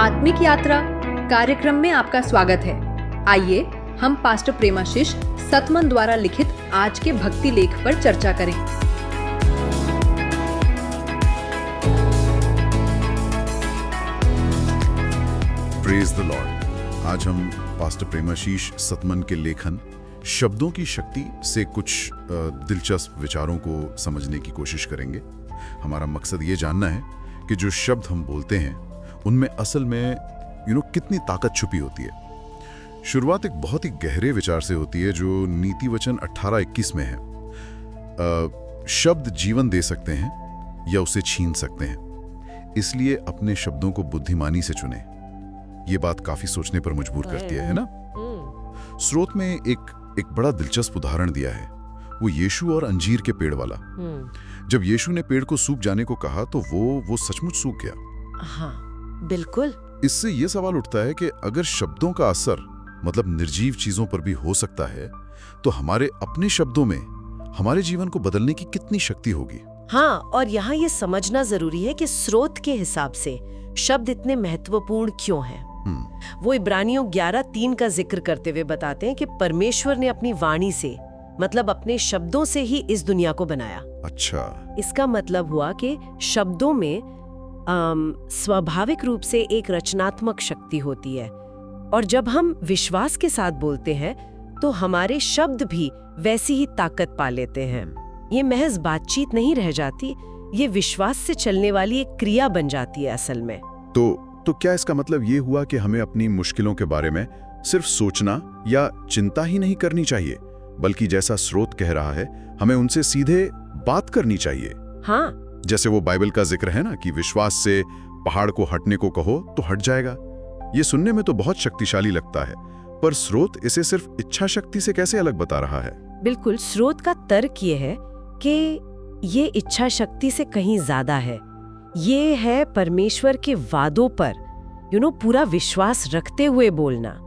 आत्मिक यात्रा कार्यक्रम में आपका स्वागत है। आइए हम पास्टर प्रेमाशीष सतमन द्वारा लिखित आज के भक्ति लेख पर चर्चा करें। Praise the Lord. आज हम पास्टर प्रेमाशीष सतमन के लेखन शब्दों की शक्ति से कुछ दिलचस्प विचारों को समझने की कोशिश करेंगे। हमारा मकसद ये जानना है कि जो शब्द हम बोलते हैं उनमें असल में कितनी ताकत छुपी होती है। शुरुआत एक बहुत ही गहरे विचार से होती है जो नीति वचन 18-21 में है। शब्द जीवन दे सकते हैं या उसे छीन सकते हैं, इसलिए अपने शब्दों को बुद्धिमानी से चुनें। ये बात काफी सोचने पर मजबूर करती है ना? स्रोत में एक बड़ा दिलचस्प उदाहरण दिया है, वो यीशु और अंजीर के पेड़ वाला। जब यीशु ने पेड़ को सूख जाने को कहा तो वो सचमुच सूख गया। हाँ, बिल्कुल। इससे ये सवाल उठता है कि अगर शब्दों का असर मतलब निर्जीव चीजों पर भी हो सकता है, तो हमारे अपने शब्दों में हमारे जीवन को बदलने की कितनी शक्ति होगी। हाँ, और यहाँ ये समझना जरूरी है कि स्रोत के हिसाब से शब्द इतने महत्वपूर्ण क्यों हैं। वो इब्रानियों 11:3 का जिक्र करते हुए बताते हैं कि परमेश्वर ने अपनी वाणी से मतलब अपने शब्दों से ही इस दुनिया को बनाया। अच्छा, इसका मतलब हुआ कि शब्दों में स्वाभाविक रूप से एक रचनात्मक शक्ति होती है, और जब हम विश्वास के साथ बोलते हैं तो हमारे शब्द भी वैसी ही ताकत पा लेते हैं। ये महज बातचीत नहीं रह जाती, ये विश्वास से चलने वाली एक क्रिया बन जाती है असल में। तो क्या इसका मतलब ये हुआ कि हमें अपनी मुश्किलों के बारे में सिर्फ सोचना या चिंता ही नहीं करनी चाहिए, बल्कि जैसा स्रोत कह रहा है हमें उनसे सीधे बात करनी चाहिए? हाँ, जैसे वो बाइबल का जिक्र है ना कि विश्वास से पहाड़ को हटने को कहो तो हट जाएगा। ये सुनने में तो बहुत शक्तिशाली लगता है, पर स्रोत इसे सिर्फ इच्छा शक्ति से कैसे अलग बता रहा है? बिल्कुल, स्रोत का तर्क ये है कि ये इच्छा शक्ति से कहीं ज्यादा है। ये है परमेश्वर के वादों पर पूरा विश्वास रखते हुए बोलना।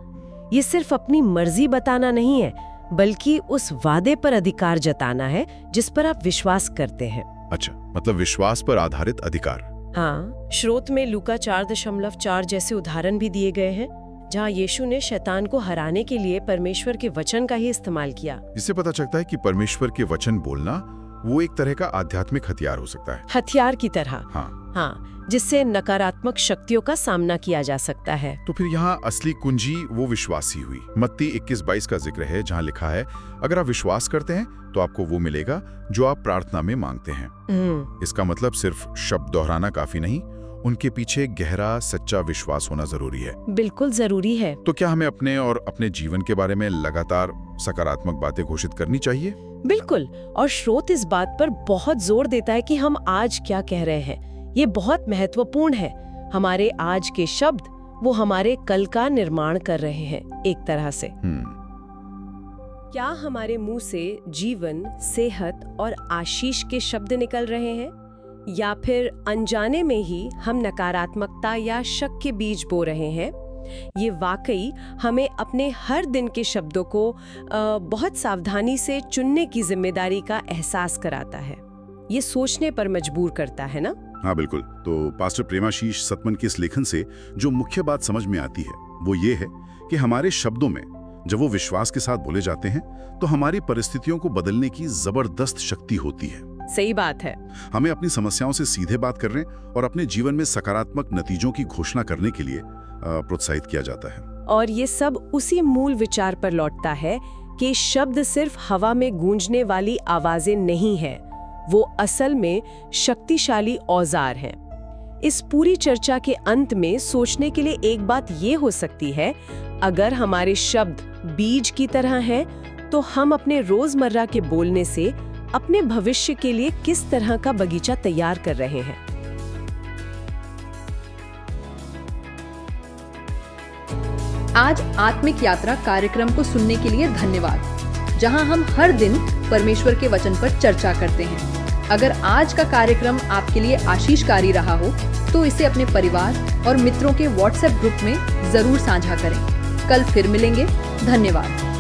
ये सिर्फ अपनी मर्जी बताना नहीं है, बल्कि उस वादे पर अधिकार जताना है जिस पर आप विश्वास करते हैं। अच्छा, मतलब विश्वास पर आधारित अधिकार। हाँ, स्रोत में लूका 4:4 जैसे उदाहरण भी दिए गए हैं, जहाँ यीशु ने शैतान को हराने के लिए परमेश्वर के वचन का ही इस्तेमाल किया। इससे पता चलता है कि परमेश्वर के वचन बोलना वो एक तरह का आध्यात्मिक हथियार हो सकता है। हथियार की तरह। हाँ, जिससे नकारात्मक शक्तियों का सामना किया जा सकता है। तो फिर यहाँ असली कुंजी वो विश्वास ही हुई। मत्ती 21:22 का जिक्र है जहाँ लिखा है, अगर आप विश्वास करते हैं तो आपको वो मिलेगा जो आप प्रार्थना में मांगते हैं। इसका मतलब सिर्फ शब्द दोहराना काफी नहीं, उनके पीछे गहरा सच्चा विश्वास होना जरूरी है। बिल्कुल जरूरी है। तो क्या हमें अपने और अपने जीवन के बारे में लगातार सकारात्मक बातें घोषित करनी चाहिए? बिल्कुल, और स्रोत इस बात पर बहुत जोर देता है कि हम आज क्या कह रहे हैं। ये बहुत महत्वपूर्ण है। हमारे आज के शब्द वो हमारे कल का निर्माण कर रहे हैं एक तरह से। क्या हमारे मुंह से जीवन, सेहत और आशीष के शब्द निकल रहे हैं, या फिर अनजाने में ही हम नकारात्मकता या शक के बीज बो रहे हैं? ये वाकई हमें अपने हर दिन के शब्दों को बहुत सावधानी से चुनने की जिम्मेदारी का एहसास कराता है। ये सोचने पर मजबूर करता है ना? हाँ बिल्कुल। तो पास्टर प्रेमाशीष सतमन के इस लेखन से जो मुख्य बात समझ में आती है वो ये है कि हमारे शब्दों में जब वो विश्वास के साथ बोले जाते हैं तो हमारी परिस्थितियों को बदलने की जबरदस्त शक्ति होती है। सही बात है। हमें अपनी समस्याओं से सीधे बात करने और अपने जीवन में सकारात्मक नतीजों की घोषणा करने के लिए प्रोत्साहित किया जाता है। औ ये सब उसी मूल विचार पर लौटता है कि शब्द सिर्फ हवा में गूंजने वाली आवाजें नहीं है, वो असल में शक्तिशाली औजार हैं। इस पूरी चर्चा के अंत में सोचने के लिए एक बात ये हो सकती है, अगर हमारे शब्द बीज की तरह हैं, तो हम अपने रोजमर्रा के बोलने से अपने भविष्य के लिए किस तरह का बगीचा तैयार कर रहे हैं। आज आत्मिक यात्रा कार्यक्रम को सुनने के लिए धन्यवाद, जहां हम हर दिन परमेश्वर के वचन पर चर्चा करते हैं। अगर आज का कार्यक्रम आपके लिए आशीषकारी रहा हो तो इसे अपने परिवार और मित्रों के व्हाट्सएप ग्रुप में जरूर साझा करें। कल फिर मिलेंगे। धन्यवाद।